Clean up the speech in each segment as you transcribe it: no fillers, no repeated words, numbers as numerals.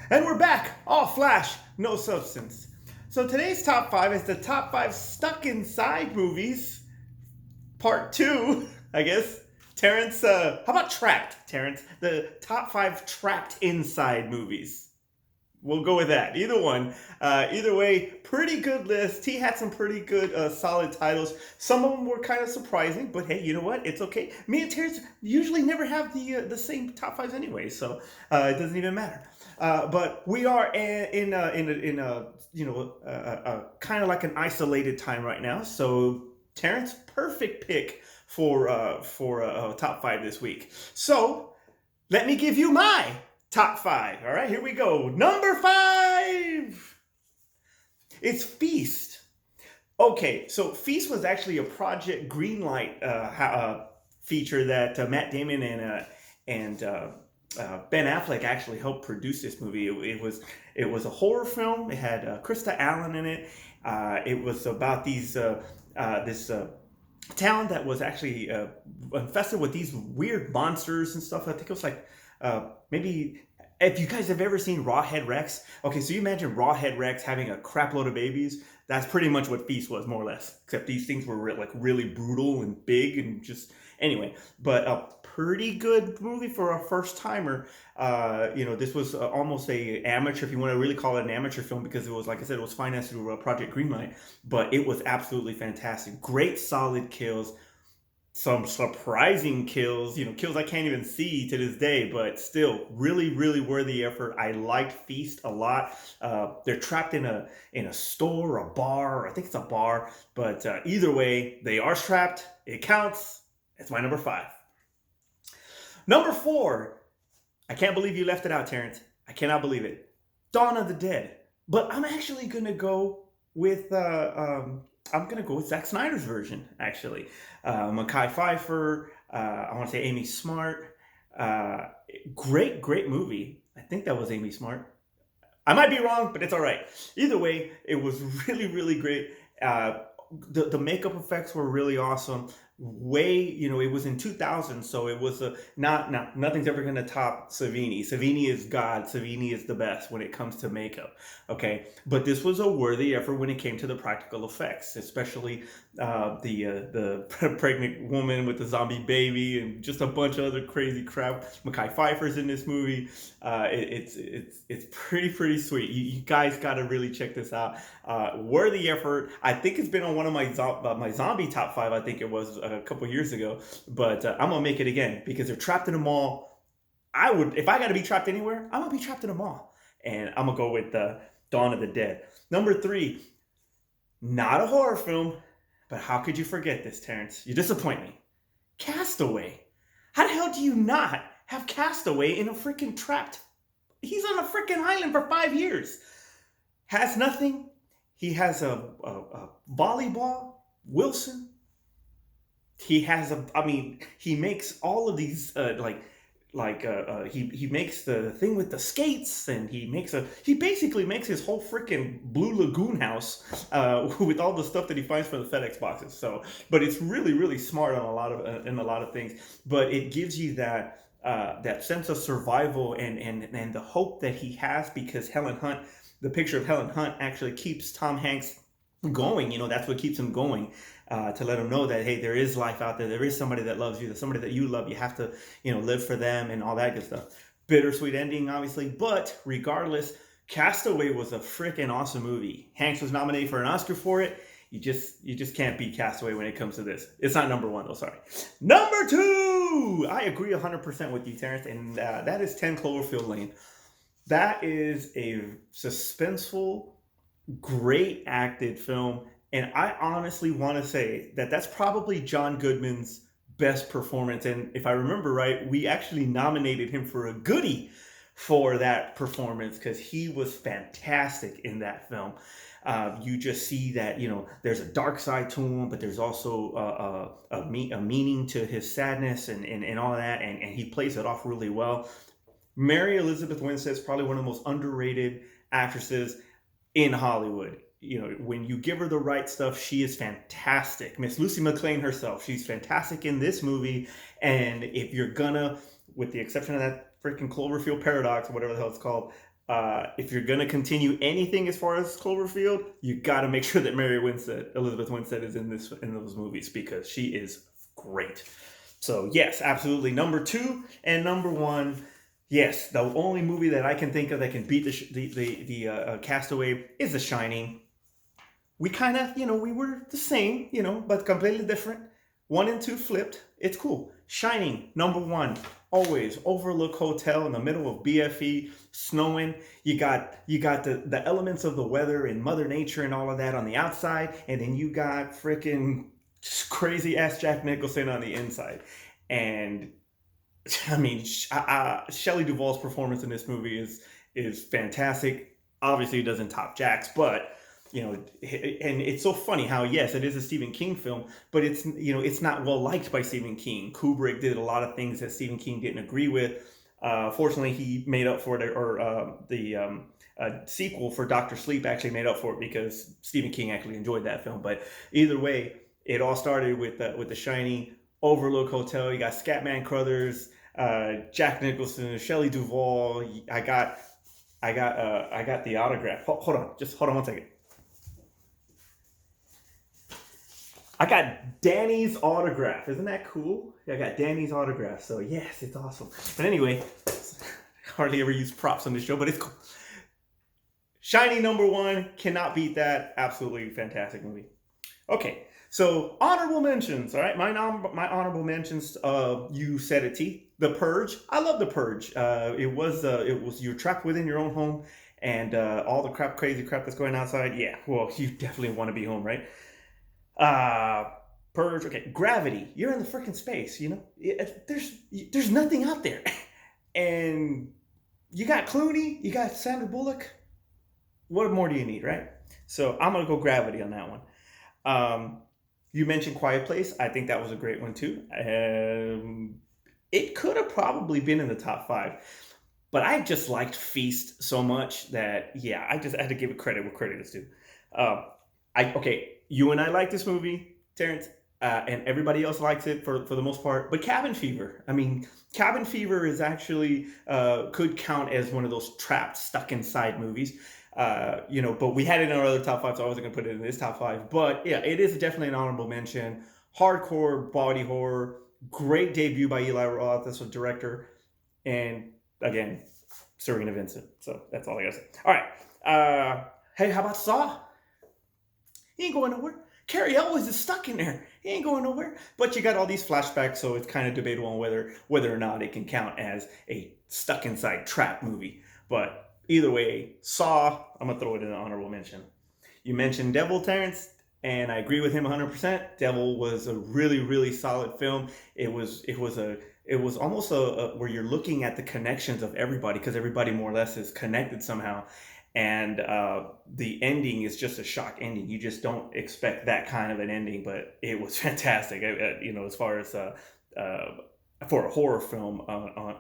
And we're back, all flash, no substance. So today's top five is the top five stuck inside movies, part two, I guess. Terrence, how about trapped, Terrence? The top five trapped inside movies. We'll go with that. Either one. Either way, pretty good list. He had some pretty good, solid titles. Some of them were kind of surprising, but hey, you know what? It's okay. Me and Terrence usually never have the same top fives anyway, so it doesn't even matter. But we are in a kind of like an isolated time right now. So Terrence, perfect pick for top five this week. So let me give you my top five. All right, here we go. Number five. It's Feast. Okay, so Feast was actually a Project Greenlight feature that Matt Damon and Ben Affleck actually helped produce this movie. It was a horror film. It had Krista Allen in it. It was about this town that was actually infested with these weird monsters and stuff. I think it was like maybe if you guys have ever seen Rawhead Rex. Okay, so you imagine Rawhead Rex having a crap load of babies. That's pretty much what Feast was, more or less. Except these things were really brutal and big and just anyway. But a pretty good movie for a first timer. This was almost a amateur, if you want to really call it an amateur film, because it was, like I said, it was financed through Project Greenlight. But it was absolutely fantastic. Great, solid kills, some surprising kills, kills I can't even see to this day, but still really, really worthy effort. I liked Feast a lot. They're trapped in a store, a bar. I think it's a bar, but either way, they are trapped. It counts. It's my number five. Number four. I can't believe you left it out, Terrence. I cannot believe it. Dawn of the Dead. But I'm actually gonna go with Zack Snyder's version, actually. Mekhi Phifer, I want to say Amy Smart. Uh, great movie. I think that was Amy Smart. I might be wrong, but it's all right. Either way, it was really, really great. The makeup effects were really awesome. It was in 2000, so it was nothing's ever going to top Savini. Savini is God. Savini is the best when it comes to makeup. Okay, but this was a worthy effort when it came to the practical effects, especially the pregnant woman with the zombie baby and just a bunch of other crazy crap. Mekhi Phifer's in this movie. It's pretty sweet. You guys got to really check this out. Worthy effort. I think it's been on one of my zombie top five. I think it was a couple years ago, but I'm gonna make it again because they're trapped in a mall. If I got to be trapped anywhere, I'm gonna be trapped in a mall, and I'm gonna go with Dawn of the Dead. Number three, not a horror film, but how could you forget this, Terrence? You disappoint me. Castaway. How the hell do you not have Castaway in a freaking trapped? He's on a freaking island for 5 years. Has nothing. He has a volleyball. Wilson. He has he makes all of these he makes the thing with the skates, and he basically makes his whole freaking Blue Lagoon house with all the stuff that he finds from the FedEx boxes. So, but it's really, really smart on in a lot of things. But it gives you that sense of survival and the hope that he has, because the picture of Helen Hunt actually keeps Tom Hanks going. That's what keeps him going, to let him know that, hey, there is life out there. There is somebody that loves you. There's somebody that you love. You have to, live for them and all that good stuff. Bittersweet ending, obviously, but regardless, Castaway was a freaking awesome movie. Hanks was nominated for an Oscar for it. You just can't beat Castaway when it comes to this. It's not number one though. Sorry. Number two. I agree 100% with you, Terrence, and that is 10 Cloverfield Lane. That is a suspenseful, great acted film, and I honestly want to say that that's probably John Goodman's best performance. And if I remember right, we actually nominated him for a goodie for that performance because he was fantastic in that film. You just see that there's a dark side to him, but there's also a meaning to his sadness and all that, and he plays it off really well. Mary Elizabeth Winstead is probably one of the most underrated actresses in Hollywood. When you give her the right stuff, she is fantastic. Miss Lucy McClane herself, she's fantastic in this movie. And if you're gonna, with the exception of that freaking Cloverfield paradox or whatever the hell it's called, if you're gonna continue anything as far as Cloverfield, you got to make sure that Elizabeth Winstead, is in those movies because she is great. So yes, absolutely. Number 2 and number 1. Yes, the only movie that I can think of that can beat the Castaway is The Shining. We kind of, we were the same, but completely different. 1 and 2 flipped. It's cool. Shining, number 1, always Overlook Hotel in the middle of BFE, snowing. You got the elements of the weather and Mother Nature and all of that on the outside, and then you got freaking crazy ass Jack Nicholson on the inside. And I mean, Shelley Duvall's performance in this movie is fantastic. Obviously, it doesn't top Jack's, but and it's so funny how, yes, it is a Stephen King film, but it's not well liked by Stephen King. Kubrick did a lot of things that Stephen King didn't agree with. Fortunately, he made up for it, or the sequel for Doctor Sleep actually made up for it because Stephen King actually enjoyed that film. But either way, it all started with The Shining, Overlook Hotel. You got Scatman Crothers, Jack Nicholson, Shelley Duvall. I got the autograph. Hold on 1 second. I got Danny's autograph. Isn't that cool? I got Danny's autograph. So yes, it's awesome. But anyway, hardly ever use props on this show, but it's cool. Shining number 1, cannot beat that. Absolutely fantastic movie. Okay, so honorable mentions. All right, my honorable mentions. You said it, T. The Purge. I love The Purge. It was you're trapped within your own home, and all the crazy crap that's going outside. Yeah, well, you definitely want to be home, right? Purge. Okay, Gravity. You're in the freaking space. There's nothing out there, and you got Clooney. You got Sandra Bullock. What more do you need, right? So I'm gonna go Gravity on that one. You mentioned Quiet Place. I think that was a great one too. It could have probably been in the top 5, but I just liked Feast so much that I just had to give it credit where credit is due. You and I like this movie, Terrence, and everybody else likes it for the most part. But Cabin Fever, I mean, Cabin Fever is actually could count as one of those trapped, stuck inside movies. But we had it in our other top 5, so I wasn't gonna put it in this top 5. But yeah, it is definitely an honorable mention. Hardcore body horror, great debut by Eli Roth as a director, and again, Serena Vincent. So that's all I gotta say. All right. Hey, how about Saw? He ain't going nowhere. Cary Elwes is stuck in there. He ain't going nowhere. But you got all these flashbacks, so it's kind of debatable on whether or not it can count as a stuck inside trap movie. But either way, Saw, I'm gonna throw it in an honorable mention. You mentioned Devil, Terrence, and I agree with him 100%. Devil was a really, really solid film. It was almost a where you're looking at the connections of everybody because everybody more or less is connected somehow. And the ending is just a shock ending. You just don't expect that kind of an ending, but it was fantastic. As far as for a horror film,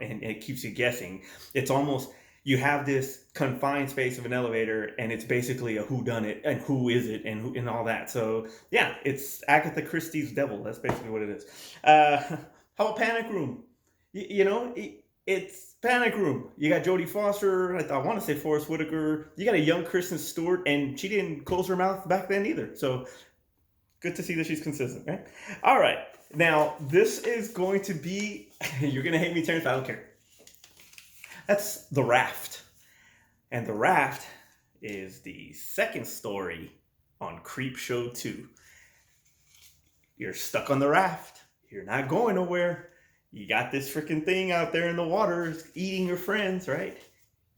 and it keeps you guessing. It's almost, you have this confined space of an elevator, and it's basically a whodunit and who is it and all that. So yeah, it's Agatha Christie's Devil. That's basically what it is. How about Panic Room? It's Panic Room. You got Jodie Foster. I want to say Forrest Whitaker. You got a young Kristen Stewart, and she didn't close her mouth back then either. So good to see that she's consistent, right? All right. Now, this is going to be, you're going to hate me, Terrence, I don't care. That's The Raft. And The Raft is the second story on Creepshow 2. You're stuck on the raft. You're not going nowhere. You got this freaking thing out there in the water eating your friends, right?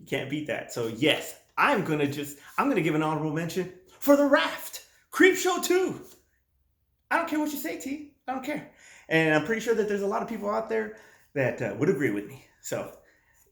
You can't beat that. So yes, I'm gonna give an honorable mention for The Raft. Creepshow 2. I don't care what you say, T. I don't care. And I'm pretty sure that there's a lot of people out there that would agree with me. So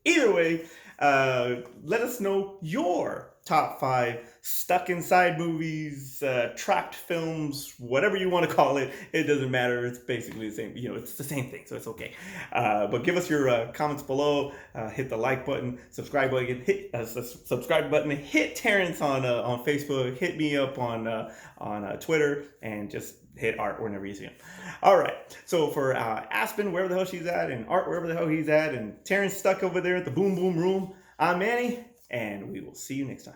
either way, let us know your top 5 stuck inside movies, trapped films, whatever you want to call it. It doesn't matter. It's basically the same. It's the same thing, so it's okay. But give us your comments below. Hit the like button, subscribe button, hit Terrence on Facebook. Hit me up on Twitter, and just hit Art whenever you see him. All right. So for Aspen, wherever the hell she's at, and Art, wherever the hell he's at, and Terrence stuck over there at the Boom Boom Room, I'm Manny. and we will see you next time.